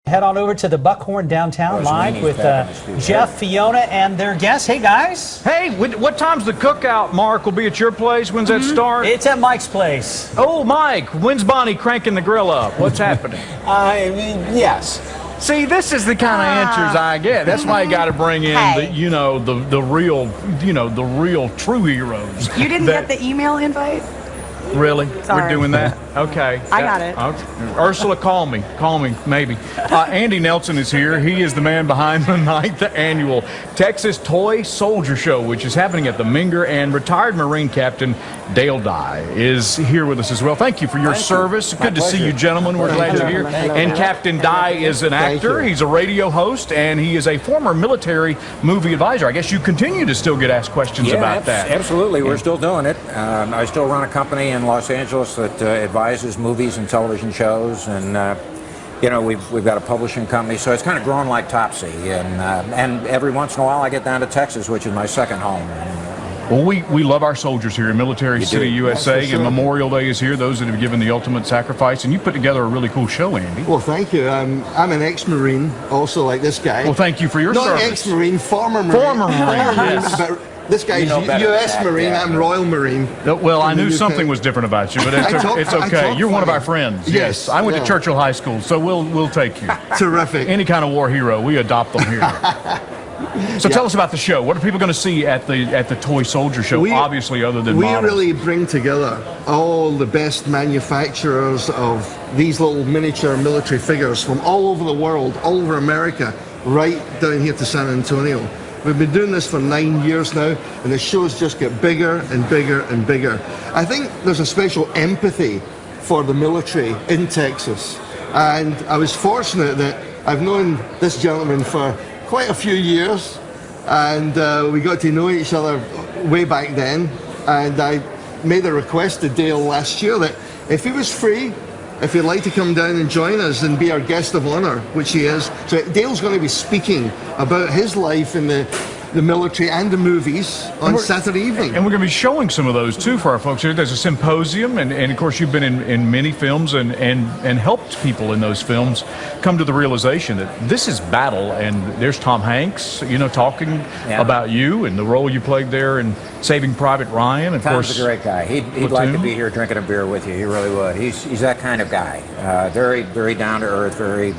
Head on over to the Buckhorn downtown live with Jeff, Fiona, and their guests. Hey, guys. Hey, what time's the cookout, Mark? Will be at your place? When's that start? It's at Mike's place. Oh, Mike, when's Bonnie cranking the grill up? What's happening? Yes. See, this is the kind of answers I get. That's why you got to bring in the real true heroes. You didn't get the email invite? Really? Sorry. We're doing that? Okay. I got it. Ursula, call me, maybe. Andy Nelson is here. He is the man behind the 9th annual Texas Toy Soldier Show, which is happening at the Menger, and retired Marine Captain Dale Dye is here with us as well. Thank you for your service. Good to see you, gentlemen. We're glad you're here. And Captain Dye is an actor. He's a radio host, and he is a former military movie advisor. I guess you continue to still get asked questions about that. Absolutely. We're still doing it. I still run a company in Los Angeles that advises movies and television shows, and we've got a publishing company, so it's kind of grown like Topsy. And every once in a while, I get down to Texas, which is my second home. Well, we love our soldiers here in Military City, USA, and Memorial Day is here, those that have given the ultimate sacrifice, and you put together a really cool show, Andy. Well, thank you. I'm an ex-Marine, also like this guy. Well, thank you for your service. Not ex-Marine, former Marine. Former Marine, yes. But this guy's U.S. Marine, I'm Royal Marine. Well, I knew something was different about you, but it's okay. You're one of our friends. Yes. I went to Churchill High School, so we'll take you. Terrific. Any kind of war hero, we adopt them here. So tell us about the show. What are people going to see at the Toy Soldier Show, obviously, other than models? We really bring together all the best manufacturers of these little miniature military figures from all over the world, all over America, right down here to San Antonio. We've been doing this for 9 years now, and the shows just get bigger and bigger and bigger. I think there's a special empathy for the military in Texas, and I was fortunate that I've known this gentleman for quite a few years, and we got to know each other way back then, and I made a request to Dale last year that if he was free, if he'd like to come down and join us and be our guest of honor, which he is. So Dale's going to be speaking about his life in the military and the movies on Saturday evening. And we're going to be showing some of those, too, for our folks here. There's a symposium, and of course, you've been in many films and helped people in those films come to the realization that this is battle, and there's Tom Hanks, talking about you and the role you played there in Saving Private Ryan. Of Tom's course, a great guy. He'd like to be here drinking a beer with you. He really would. He's that kind of guy. Very, very down to earth, very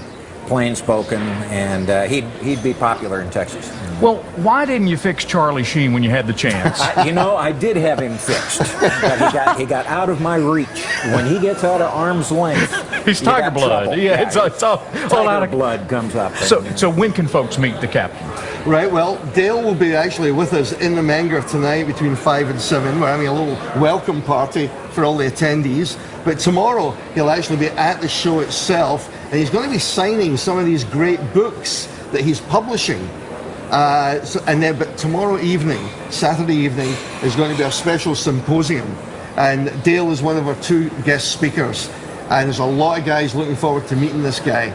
plain spoken, and he'd be popular in Texas. Well, why didn't you fix Charlie Sheen when you had the chance? I did have him fixed, but he got out of my reach. When he gets out of arm's length, he's tiger blood. Trouble. Yeah, it's all out of blood comes up. So when can folks meet the captain? Right, well, Dale will be actually with us in the Menger tonight between 5 and 7. We're having a little welcome party for all the attendees. But tomorrow, he'll actually be at the show itself, and he's going to be signing some of these great books that he's publishing. But tomorrow evening, Saturday evening, is going to be a special symposium. And Dale is one of our 2 guest speakers. And there's a lot of guys looking forward to meeting this guy.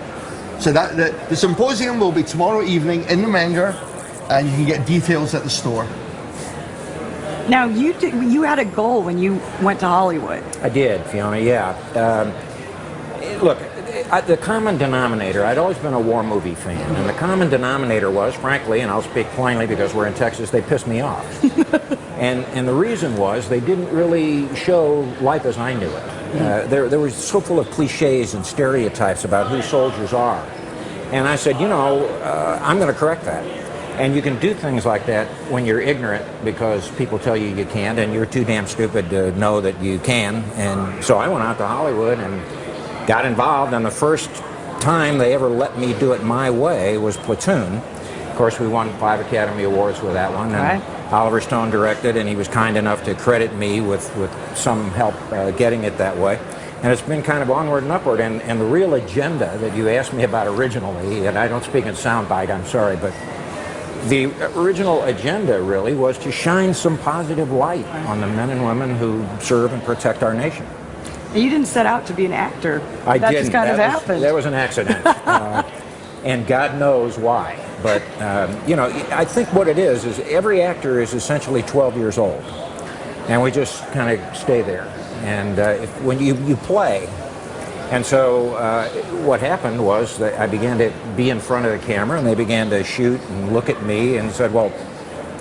So the symposium will be tomorrow evening in the Menger, and you can get details at the store. Now, you had a goal when you went to Hollywood. I did, Fiona, yeah. Look, the common denominator, I'd always been a war movie fan, and the common denominator was, frankly, and I'll speak plainly because we're in Texas, they pissed me off. and the reason was they didn't really show life as I knew it. There was so full of cliches and stereotypes about who soldiers are. And I said, I'm going to correct that. And you can do things like that when you're ignorant because people tell you you can't, and you're too damn stupid to know that you can. And so I went out to Hollywood and got involved, and the first time they ever let me do it my way was Platoon. Of course, we won 5 Academy Awards with that one, and Oliver Stone directed, and he was kind enough to credit me with some help getting it that way. And it's been kind of onward and upward, and the real agenda that you asked me about originally, and I don't speak in soundbite, I'm sorry, but the original agenda really was to shine some positive light on the men and women who serve and protect our nation. You didn't set out to be an actor. I didn't. Just kind of happened. That was an accident. And God knows why. But, I think what it is every actor is essentially 12 years old. And we just kind of stay there. And when you play, And so what happened was that I began to be in front of the camera, and they began to shoot and look at me and said, well,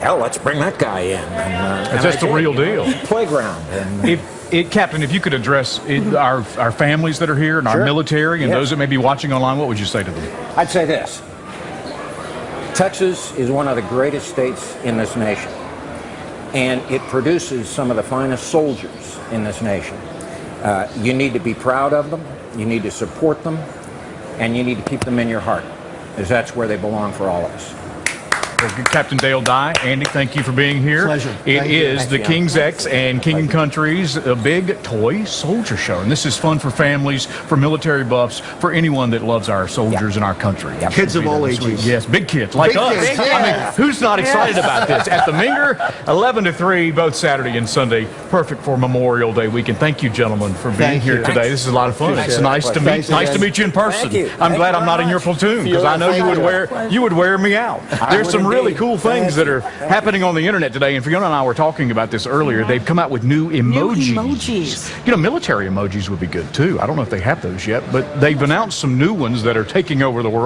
hell, let's bring that guy in. And That's the real deal. Playground. And Captain, if you could address our families that are here and our Sure. military and Yes. those that may be watching online, what would you say to them? I'd say this. Texas is one of the greatest states in this nation, and it produces some of the finest soldiers in this nation. You need to be proud of them, you need to support them, and you need to keep them in your heart, because that's where they belong for all of us. Captain Dale Dye, Andy, thank you for being here. Pleasure. It Thank you. is Thank the you. King's X and King and Country's big toy soldier show, and this is fun for families, for military buffs, for anyone that loves our soldiers and our country. Kids of all ages. Yes, big kids like Big us. kids, I yeah. mean, who's not excited about this? At the Minger, 11 to 3, both Saturday and Sunday. Perfect for Memorial Day weekend. Thank you, gentlemen, for being Thank here you. today. This is a lot of fun. Appreciate It's it. nice to Thanks meet. Nice to again. meet you in person. Thank you. I'm Thank glad you I'm very not in your much. platoon because I know Thank you would wear me out. There's would some really indeed. cool things that are happening on the internet today, and Fiona and I were talking about this earlier. They've come out with new emojis. emojis. You know, military emojis would be good too. I don't know if they have those yet, but they've announced some new ones that are taking over the world.